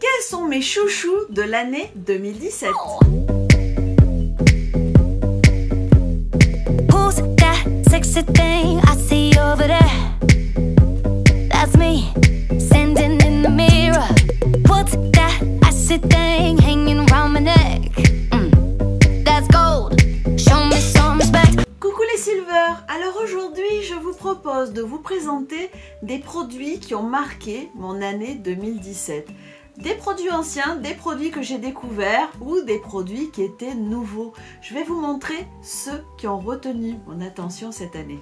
Quels sont mes chouchous de l'année 2017? Who's that sexy thing I see over there? That's me, standing in the mirror. What's that icy thing hanging around my neck? That's gold, show me some respect. Coucou les Silver! Alors aujourd'hui je vous propose de vous présenter des produits qui ont marqué mon année 2017. Des produits anciens, des produits que j'ai découverts ou des produits qui étaient nouveaux. Je vais vous montrer ceux qui ont retenu mon attention cette année.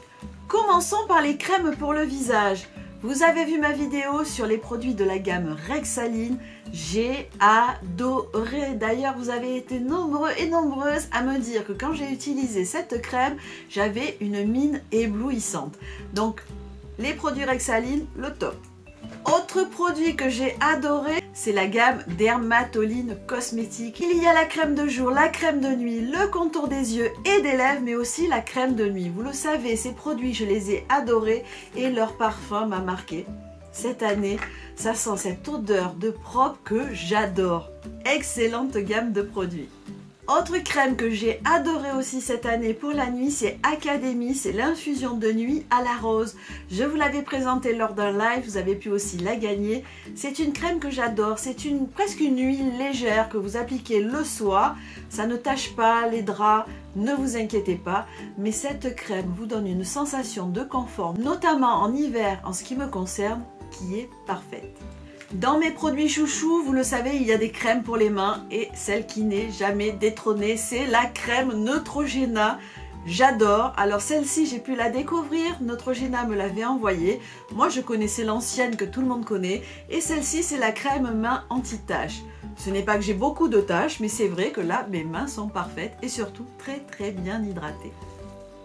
Commençons par les crèmes pour le visage. Vous avez vu ma vidéo sur les produits de la gamme Rexaline. J'ai adoré. D'ailleurs, vous avez été nombreux et nombreuses à me dire que quand j'ai utilisé cette crème, j'avais une mine éblouissante. Donc, les produits Rexaline, le top. Autre produit que j'ai adoré, c'est la gamme Dermatoline Cosmétique. Il y a la crème de jour, la crème de nuit, le contour des yeux et des lèvres, mais aussi la crème de nuit. Vous le savez, ces produits, je les ai adorés et leur parfum m'a marqué. Cette année, ça sent cette odeur de propre que j'adore. Excellente gamme de produits. Autre crème que j'ai adoré aussi cette année pour la nuit, c'est Academy, c'est l'infusion de nuit à la rose. Je vous l'avais présentée lors d'un live, vous avez pu aussi la gagner. C'est une crème que j'adore, c'est presque une huile légère que vous appliquez le soir. Ça ne tache pas les draps, ne vous inquiétez pas. Mais cette crème vous donne une sensation de confort, notamment en hiver en ce qui me concerne, qui est parfaite. Dans mes produits chouchous, vous le savez, il y a des crèmes pour les mains et celle qui n'est jamais détrônée, c'est la crème Neutrogena. J'adore. Alors celle-ci, j'ai pu la découvrir, Neutrogena me l'avait envoyée. Moi, je connaissais l'ancienne que tout le monde connaît et celle-ci, c'est la crème main anti-taches. Ce n'est pas que j'ai beaucoup de taches, mais c'est vrai que là, mes mains sont parfaites et surtout très bien hydratées.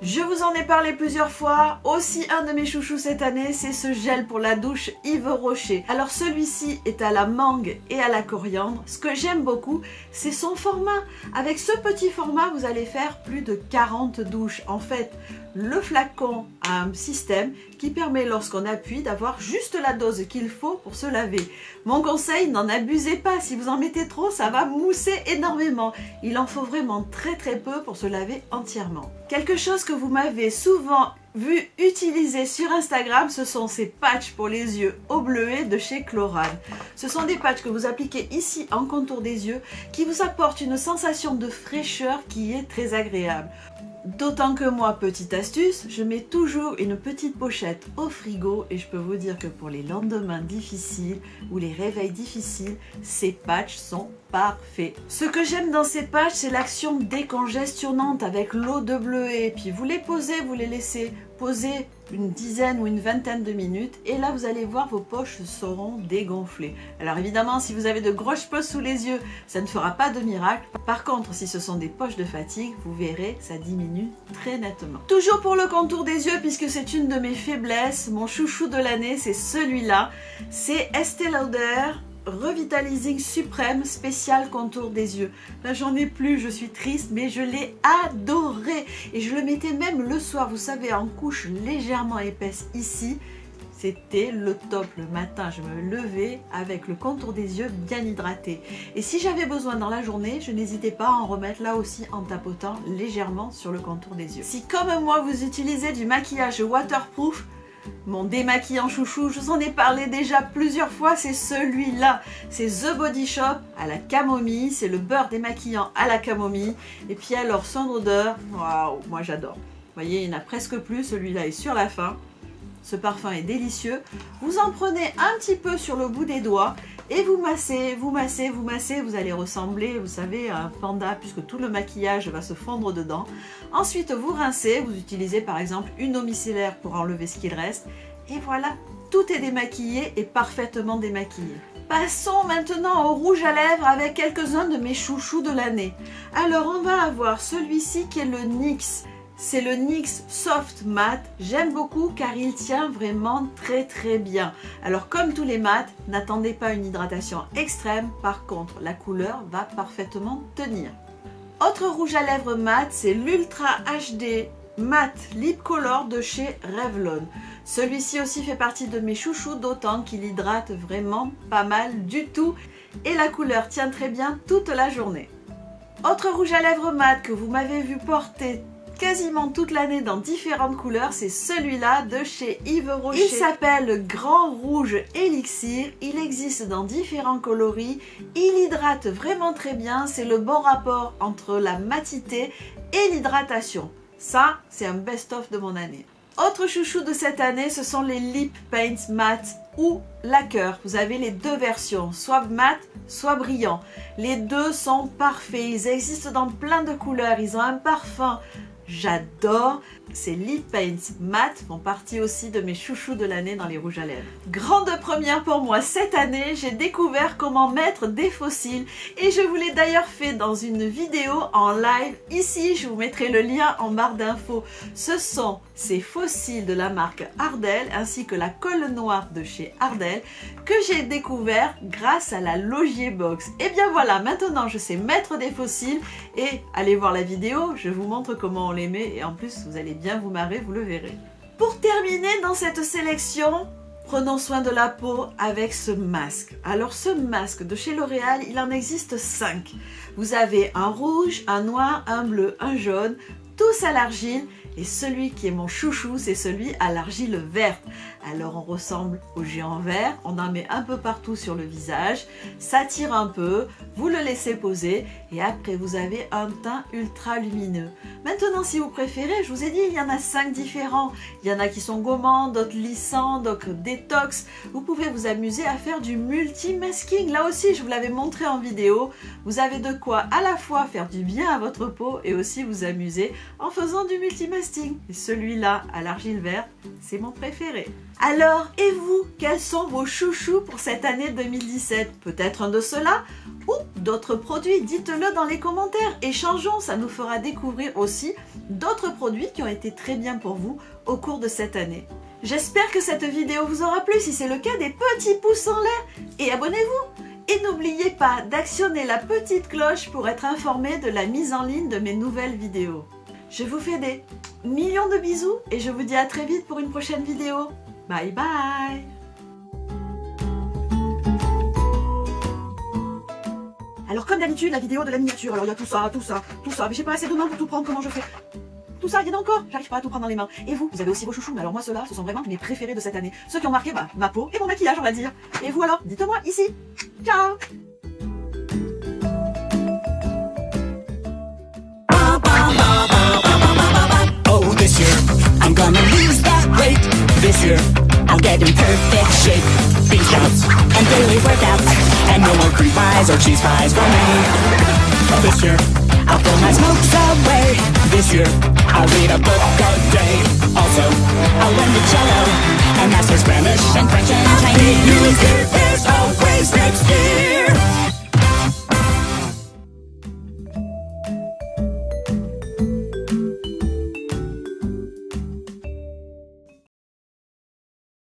Je vous en ai parlé plusieurs fois, aussi un de mes chouchous cette année, c'est ce gel pour la douche Yves Rocher. Alors celui-ci est à la mangue et à la coriandre. Ce que j'aime beaucoup, c'est son format. Avec ce petit format, vous allez faire plus de 40 douches. En fait, le flacon a un système qui permet lorsqu'on appuie d'avoir juste la dose qu'il faut pour se laver. Mon conseil, n'en abusez pas. Si vous en mettez trop, ça va mousser énormément. Il en faut vraiment très peu pour se laver entièrement. Quelque chose que vous m'avez souvent vu utiliser sur Instagram, ce sont ces patchs pour les yeux au bleuet de chez Chlorane. Ce sont des patchs que vous appliquez ici en contour des yeux qui vous apportent une sensation de fraîcheur qui est très agréable. D'autant que moi, petite astuce, je mets toujours une petite pochette au frigo et je peux vous dire que pour les lendemains difficiles ou les réveils difficiles, ces patchs sont parfaits. Ce que j'aime dans ces patchs, c'est l'action décongestionnante avec l'eau de bleuet. Puis vous les posez, vous les laissez poser une dizaine ou une vingtaine de minutes et là vous allez voir vos poches seront dégonflées. Alors évidemment si vous avez de grosses poches sous les yeux ça ne fera pas de miracle. Par contre si ce sont des poches de fatigue vous verrez ça diminue très nettement. Toujours pour le contour des yeux puisque c'est une de mes faiblesses, mon chouchou de l'année c'est celui-là, c'est Estée Lauder Revitalizing Suprême spécial contour des yeux. Là j'en ai plus, je suis triste mais je l'ai adoré et je le mettais même le soir, vous savez en couche légèrement épaisse ici. C'était le top. Le matin je me levais avec le contour des yeux bien hydraté et si j'avais besoin dans la journée je n'hésitais pas à en remettre là aussi en tapotant légèrement sur le contour des yeux. Si comme moi vous utilisez du maquillage waterproof, mon démaquillant chouchou, je vous en ai parlé déjà plusieurs fois, c'est celui-là. C'est The Body Shop à la camomille, c'est le beurre démaquillant à la camomille. Et puis alors son odeur, waouh, moi j'adore. Vous voyez, il n'y en a presque plus, celui-là est sur la fin. Ce parfum est délicieux. Vous en prenez un petit peu sur le bout des doigts et vous massez, vous massez, vous massez. Vous allez ressembler, vous savez, à un panda puisque tout le maquillage va se fondre dedans. Ensuite, vous rincez. Vous utilisez par exemple une eau micellaire pour enlever ce qu'il reste. Et voilà, tout est démaquillé et parfaitement démaquillé. Passons maintenant au rouge à lèvres avec quelques-uns de mes chouchous de l'année. Alors, on va avoir celui-ci qui est le NYX. C'est le NYX Soft Matte. J'aime beaucoup car il tient vraiment très bien. Alors comme tous les mats, n'attendez pas une hydratation extrême. Par contre, la couleur va parfaitement tenir. Autre rouge à lèvres mat, c'est l'Ultra HD Matte Lip Color de chez Revlon. Celui-ci aussi fait partie de mes chouchous, d'autant qu'il hydrate vraiment pas mal du tout. Et la couleur tient très bien toute la journée. Autre rouge à lèvres mat que vous m'avez vu porter quasiment toute l'année dans différentes couleurs, c'est celui-là de chez Yves Rocher. Il s'appelle Grand Rouge Elixir, il existe dans différents coloris, il hydrate vraiment très bien, c'est le bon rapport entre la matité et l'hydratation. Ça, c'est un best-of de mon année. Autre chouchou de cette année, ce sont les Lip Paints Matte ou Lacquer. Vous avez les deux versions, soit mat, soit brillant. Les deux sont parfaits, ils existent dans plein de couleurs, ils ont un parfum. J'adore. Ces Lip Paints Matte font partie aussi de mes chouchous de l'année dans les rouges à lèvres. Grande première pour moi cette année, j'ai découvert comment mettre des faux cils et je vous l'ai d'ailleurs fait dans une vidéo en live. Ici, je vous mettrai le lien en barre d'infos. Ce sont ces faux cils de la marque Ardell ainsi que la colle noire de chez Ardell que j'ai découvert grâce à la Logier Box. Et bien voilà, maintenant je sais mettre des faux cils et allez voir la vidéo, je vous montre comment on les met et en plus vous allez bien vous marrer, vous le verrez. Pour terminer dans cette sélection, prenons soin de la peau avec ce masque. Alors ce masque de chez L'Oréal, il en existe 5. Vous avez un rouge, un noir, un bleu, un jaune, tous à l'argile. Et celui qui est mon chouchou, c'est celui à l'argile verte. Alors on ressemble au géant vert, on en met un peu partout sur le visage, ça tire un peu, vous le laissez poser et après vous avez un teint ultra lumineux. Maintenant si vous préférez, je vous ai dit il y en a 5 différents. Il y en a qui sont gommants, d'autres lissants, d'autres détox. Vous pouvez vous amuser à faire du multi-masking. Là aussi je vous l'avais montré en vidéo. Vous avez de quoi à la fois faire du bien à votre peau et aussi vous amuser en faisant du multi-masking. Et celui-là à l'argile verte, c'est mon préféré. Alors, et vous, quels sont vos chouchous pour cette année 2017? Peut-être un de ceux-là ou d'autres produits? Dites-le dans les commentaires. Échangeons, ça nous fera découvrir aussi d'autres produits qui ont été très bien pour vous au cours de cette année. J'espère que cette vidéo vous aura plu. Si c'est le cas, des petits pouces en l'air et abonnez-vous. Et n'oubliez pas d'actionner la petite cloche pour être informé de la mise en ligne de mes nouvelles vidéos. Je vous fais des millions de bisous et je vous dis à très vite pour une prochaine vidéo. Bye bye! Alors comme d'habitude, la vidéo de la miniature, alors il y a tout ça, mais j'ai pas assez de mains pour tout prendre, comment je fais? Tout ça, il y en a encore, j'arrive pas à tout prendre dans les mains. Et vous avez aussi vos chouchous, mais alors moi ceux-là, ce sont vraiment mes préférés de cette année. Ceux qui ont marqué ma peau et mon maquillage, on va dire. Et vous alors, dites-moi ici. Ciao! This year, I'm gonna lose that weight. This year, I'll get in perfect shape. Bean sprouts and daily workouts, and no more cream pies or cheese fries for me. This year, I'll throw my smokes away. This year, I'll read a book a day. Also, I'll learn to cello and master Spanish and French and Chinese.